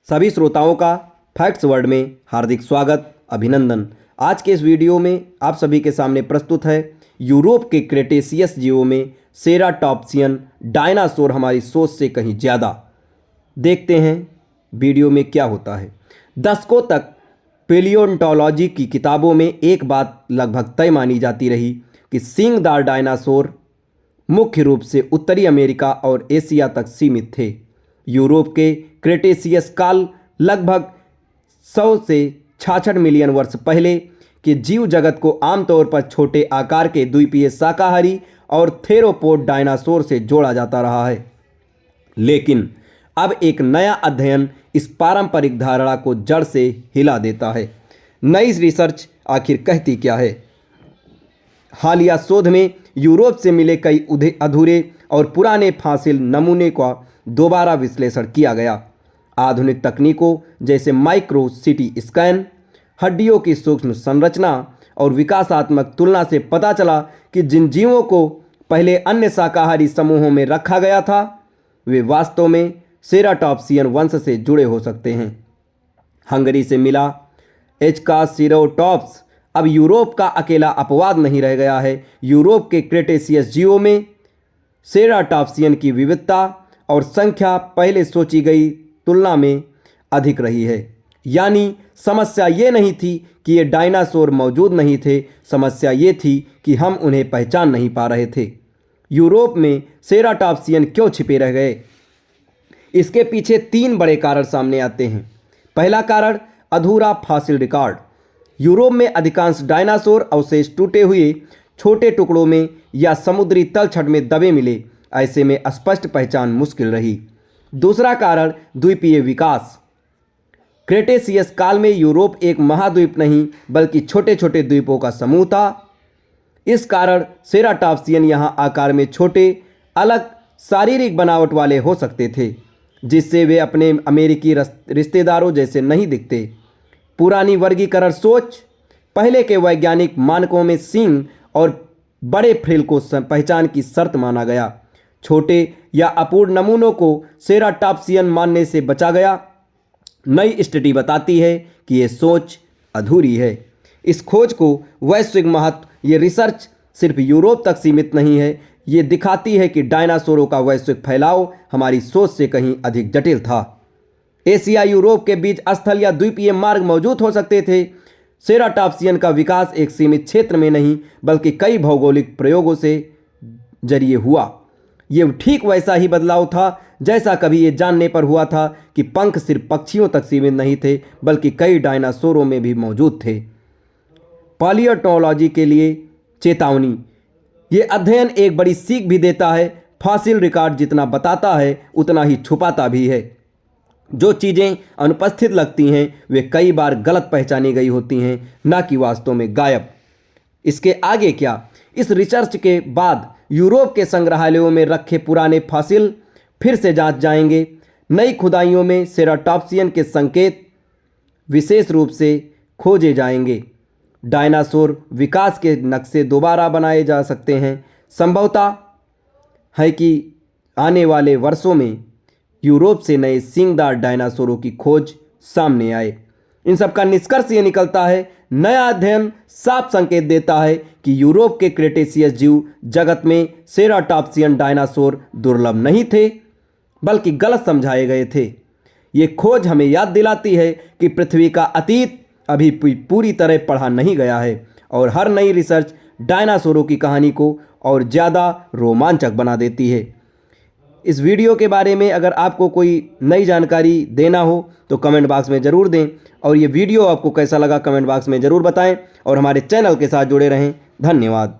सभी श्रोताओं का फैक्ट्स वर्ल्ड में हार्दिक स्वागत अभिनंदन। आज के इस वीडियो में आप सभी के सामने प्रस्तुत है यूरोप के क्रेटेशियस जीवों में सेराटॉप्सियन डायनासोर हमारी सोच से कहीं ज़्यादा। देखते हैं वीडियो में क्या होता है। दशकों तक पेलियोंटोलॉजी की किताबों में एक बात लगभग तय मानी जाती रही कि सींगदार डायनासोर मुख्य रूप से उत्तरी अमेरिका और एशिया तक सीमित थे। यूरोप के क्रेटेशियस काल लगभग 100 से 66 मिलियन वर्ष पहले के जीव जगत को आमतौर पर छोटे आकार के द्वीपीय शाकाहारी और थेरोपोड डायनासोर से जोड़ा जाता रहा है। लेकिन अब एक नया अध्ययन इस पारंपरिक धारणा को जड़ से हिला देता है। नई रिसर्च आखिर कहती क्या है? हालिया शोध में यूरोप से मिले कई अधूरे और पुराने फॉसिल नमूने का दोबारा विश्लेषण किया गया। आधुनिक तकनीकों जैसे माइक्रो सीटी स्कैन, हड्डियों की सूक्ष्म संरचना और विकासात्मक तुलना से पता चला कि जिन जीवों को पहले अन्य शाकाहारी समूहों में रखा गया था वे वास्तव में सेराटॉप्सियन वंश से जुड़े हो सकते हैं। हंगरी से मिला एचकासिरोटॉप्स अब यूरोप का अकेला अपवाद नहीं रह गया है। यूरोप के क्रेटेशियस जीवों में सेराटॉप्सियन की विविधता और संख्या पहले सोची गई तुलना में अधिक रही है। यानी समस्या ये नहीं थी कि ये डायनासोर मौजूद नहीं थे, समस्या ये थी कि हम उन्हें पहचान नहीं पा रहे थे। यूरोप में सेराटॉप्सियन क्यों छिपे रह गए? इसके पीछे 3 बड़े कारण सामने आते हैं। पहला कारण अधूरा फॉसिल रिकॉर्ड। यूरोप में अधिकांश डायनासोर अवशेष टूटे हुए छोटे टुकड़ों में या समुद्री तलछट में दबे मिले। ऐसे में स्पष्ट पहचान मुश्किल रही। दूसरा कारण द्वीपीय विकास। क्रेटेशियस काल में यूरोप एक महाद्वीप नहीं बल्कि छोटे छोटे द्वीपों का समूह था। इस कारण सेराटॉप्सियन यहाँ आकार में छोटे, अलग शारीरिक बनावट वाले हो सकते थे, जिससे वे अपने अमेरिकी रिश्तेदारों जैसे नहीं दिखते। पुरानी वर्गीकरण सोच, पहले के वैज्ञानिक मानकों में सींग और बड़े फ्रिल को पहचान की शर्त माना गया। छोटे या अपूर्ण नमूनों को सेराटॉप्सियन मानने से बचा गया। नई स्टडी बताती है कि ये सोच अधूरी है। इस खोज को वैश्विक महत्व, ये रिसर्च सिर्फ यूरोप तक सीमित नहीं है, ये दिखाती है कि डायनासोरों का वैश्विक फैलाव हमारी सोच से कहीं अधिक जटिल था। एशिया यूरोप के बीच स्थल या द्वीपीय मार्ग मौजूद हो सकते थे। सेराटॉप्सियन का विकास एक सीमित क्षेत्र में नहीं बल्कि कई भौगोलिक प्रयोगों से जरिए हुआ। ये ठीक वैसा ही बदलाव था जैसा कभी ये जानने पर हुआ था कि पंख सिर्फ पक्षियों तक सीमित नहीं थे बल्कि कई डायनासोरों में भी मौजूद थे। पैलियोंटोलॉजी के लिए चेतावनी। ये अध्ययन एक बड़ी सीख भी देता है। फॉसिल रिकॉर्ड जितना बताता है उतना ही छुपाता भी है। जो चीज़ें अनुपस्थित लगती हैं वे कई बार गलत पहचानी गई होती हैं, न कि वास्तव में गायब। इसके आगे क्या? इस रिसर्च के बाद यूरोप के संग्रहालयों में रखे पुराने फॉसिल फिर से जांच जाएंगे। नई खुदाइयों में सेराटॉप्सियन के संकेत विशेष रूप से खोजे जाएंगे। डायनासोर विकास के नक्शे दोबारा बनाए जा सकते हैं। संभवतः है कि आने वाले वर्षों में यूरोप से नए सींगदार डायनासोरों की खोज सामने आए। इन सब का निष्कर्ष ये निकलता है, नया अध्ययन साफ संकेत देता है कि यूरोप के क्रेटेशियस जीव जगत में सेराटॉप्सियन डायनासोर दुर्लभ नहीं थे बल्कि गलत समझाए गए थे। ये खोज हमें याद दिलाती है कि पृथ्वी का अतीत अभी पूरी तरह पढ़ा नहीं गया है और हर नई रिसर्च डायनासोरों की कहानी को और ज़्यादा रोमांचक बना देती है। इस वीडियो के बारे में अगर आपको कोई नई जानकारी देना हो तो कमेंट बॉक्स में ज़रूर दें और ये वीडियो आपको कैसा लगा कमेंट बॉक्स में ज़रूर बताएं और हमारे चैनल के साथ जुड़े रहें। धन्यवाद।